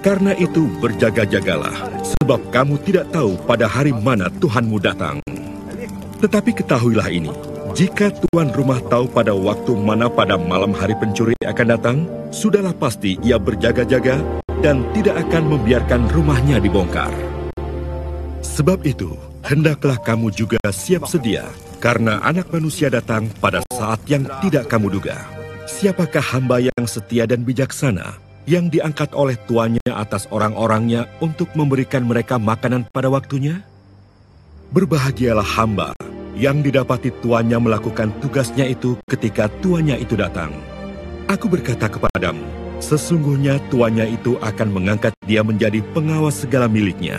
Karena itu berjaga-jagalah, sebab kamu tidak tahu pada hari mana Tuhanmu datang. Tetapi ketahuilah ini, jika tuan rumah tahu pada waktu mana pada malam hari pencuri akan datang, sudahlah pasti ia berjaga-jaga dan tidak akan membiarkan rumahnya dibongkar. Sebab itu, hendaklah kamu juga siap sedia, karena Anak Manusia datang pada saat yang tidak kamu duga. Siapakah hamba yang setia dan bijaksana, yang diangkat oleh tuannya atas orang-orangnya untuk memberikan mereka makanan pada waktunya? Berbahagialah hamba yang didapati tuannya melakukan tugasnya itu ketika tuannya itu datang. Aku berkata kepadamu, sesungguhnya tuannya itu akan mengangkat dia menjadi pengawas segala miliknya.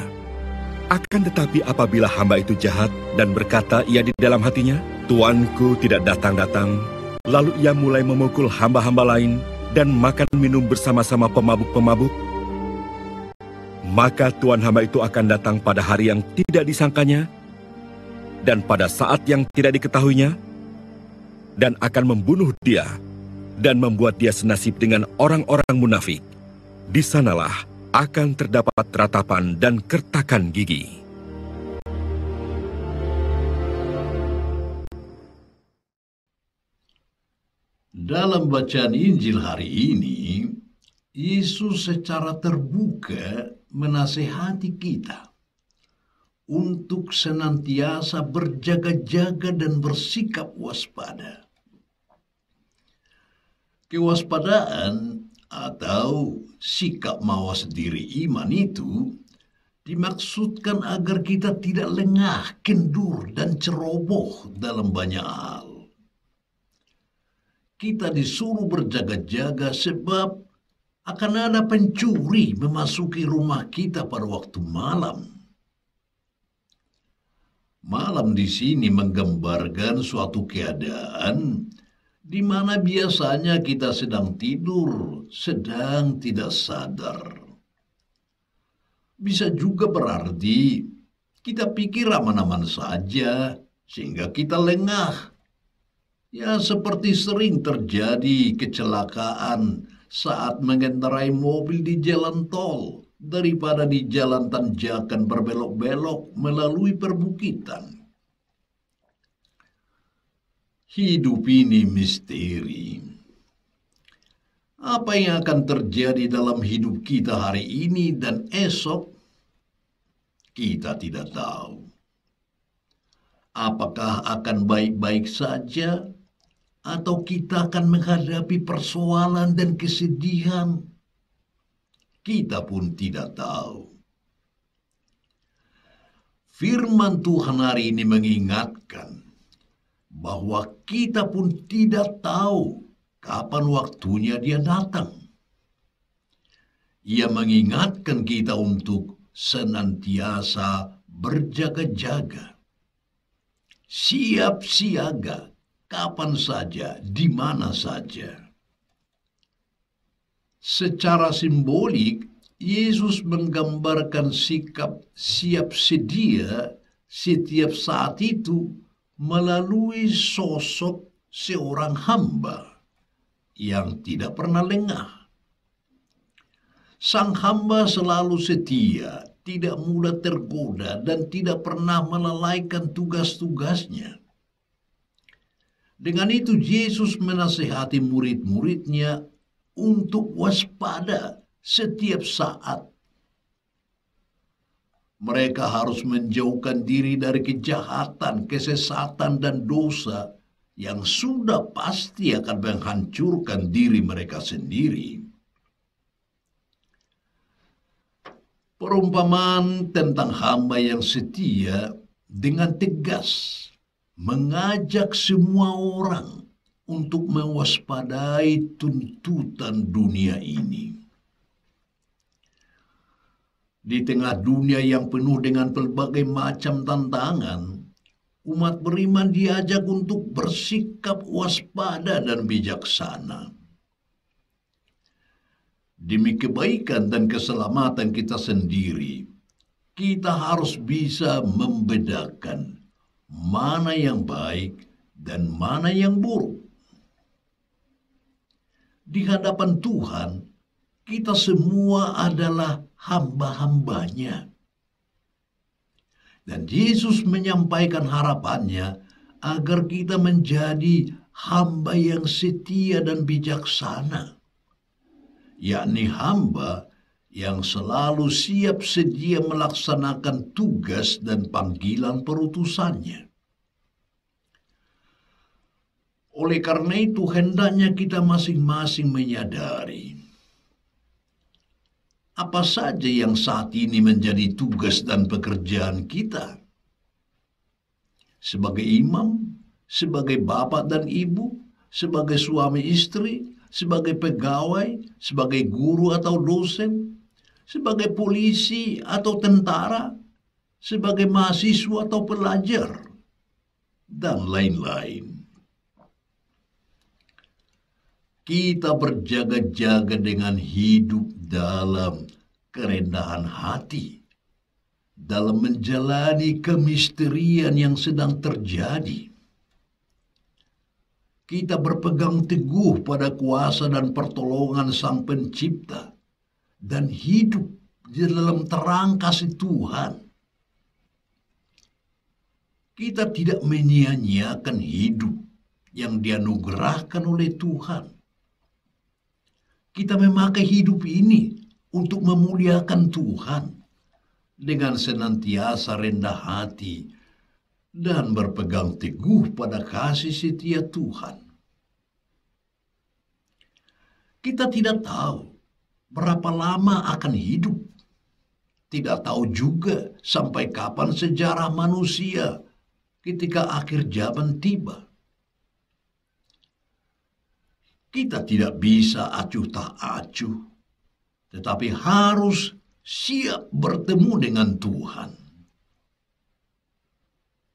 Akan tetapi apabila hamba itu jahat dan berkata ia di dalam hatinya, tuanku tidak datang-datang, lalu ia mulai memukul hamba-hamba lain dan makan minum bersama-sama pemabuk-pemabuk, maka tuan hamba itu akan datang pada hari yang tidak disangkanya dan pada saat yang tidak diketahuinya, dan akan membunuh dia dan membuat dia senasib dengan orang-orang munafik. Di sanalah akan terdapat ratapan dan kertakan gigi. Dalam bacaan Injil hari ini, Yesus secara terbuka menasihati kita untuk senantiasa berjaga-jaga dan bersikap waspada. Kewaspadaan atau sikap mawas diri iman itu dimaksudkan agar kita tidak lengah, kendur, dan ceroboh dalam banyak hal. Kita disuruh berjaga-jaga sebab akan ada pencuri memasuki rumah kita pada waktu malam. Malam di sini menggambarkan suatu keadaan di mana biasanya kita sedang tidur, sedang tidak sadar. Bisa juga berarti kita pikir aman-aman saja, sehingga kita lengah. Ya, seperti sering terjadi kecelakaan saat mengendarai mobil di jalan tol, daripada di jalan tanjakan berbelok-belok melalui perbukitan. Hidup ini misteri. Apa yang akan terjadi dalam hidup kita hari ini dan esok, kita tidak tahu. Apakah akan baik-baik saja, atau kita akan menghadapi persoalan dan kesedihan? Kita pun tidak tahu. Firman Tuhan hari ini mengingatkan bahwa kita pun tidak tahu kapan waktunya dia datang. Ia mengingatkan kita untuk senantiasa berjaga-jaga, siap siaga, kapan saja, di mana saja. Secara simbolik, Yesus menggambarkan sikap siap sedia setiap saat itu melalui sosok seorang hamba yang tidak pernah lengah. Sang hamba selalu setia, tidak mudah tergoda, dan tidak pernah melalaikan tugas-tugasnya. Dengan itu Yesus menasihati murid-muridnya untuk waspada setiap saat. Mereka harus menjauhkan diri dari kejahatan, kesesatan, dan dosa yang sudah pasti akan menghancurkan diri mereka sendiri. Perumpamaan tentang hamba yang setia dengan tegas mengajak semua orang untuk mewaspadai tuntutan dunia ini. Di tengah dunia yang penuh dengan berbagai macam tantangan, umat beriman diajak untuk bersikap waspada dan bijaksana. Demi kebaikan dan keselamatan kita sendiri, kita harus bisa membedakan mana yang baik dan mana yang buruk. Di hadapan Tuhan, Kita semua adalah hamba-hambanya. Dan Yesus menyampaikan harapannya agar kita menjadi hamba yang setia dan bijaksana, yakni hamba yang selalu siap sedia melaksanakan tugas dan panggilan perutusannya. Oleh karena itu, hendaknya kita masing-masing menyadari apa saja yang saat ini menjadi tugas dan pekerjaan kita. Sebagai imam, sebagai bapak dan ibu, sebagai suami istri, sebagai pegawai, sebagai guru atau dosen, sebagai polisi atau tentara, sebagai mahasiswa atau pelajar, dan lain-lain. Kita berjaga-jaga dengan hidup dalam kerendahan hati, dalam menjalani kemisterian yang sedang terjadi. Kita berpegang teguh pada kuasa dan pertolongan Sang Pencipta dan hidup di dalam terang kasih Tuhan. Kita tidak menyia-nyiakan hidup yang dianugerahkan oleh Tuhan. Kita memakai hidup ini untuk memuliakan Tuhan dengan senantiasa rendah hati dan berpegang teguh pada kasih setia Tuhan. Kita tidak tahu berapa lama akan hidup. Tidak tahu juga sampai kapan sejarah manusia ketika akhir zaman tiba. Kita tidak bisa acuh tak acuh, tetapi harus siap bertemu dengan Tuhan.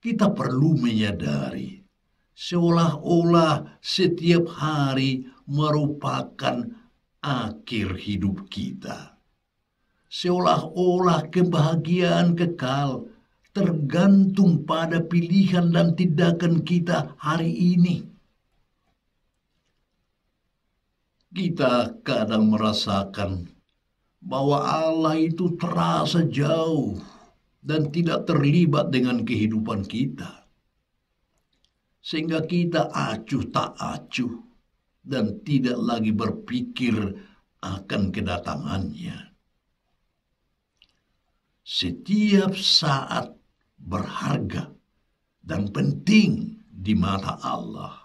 Kita perlu menyadari, seolah-olah setiap hari merupakan akhir hidup kita. Seolah-olah kebahagiaan kekal tergantung pada pilihan dan tindakan kita hari ini. Kita kadang merasakan bahwa Allah itu terasa jauh dan tidak terlibat dengan kehidupan kita. Sehingga kita acuh tak acuh dan tidak lagi berpikir akan kedatangannya. Setiap saat berharga dan penting di mata Allah.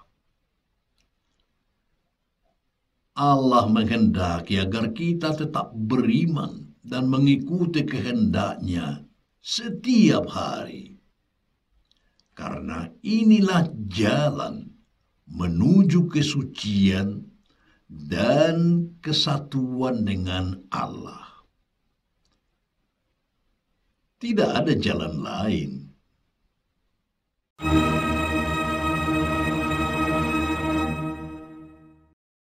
Allah menghendaki agar kita tetap beriman dan mengikuti kehendak-Nya setiap hari. Karena inilah jalan menuju kesucian dan kesatuan dengan Allah. Tidak ada jalan lain.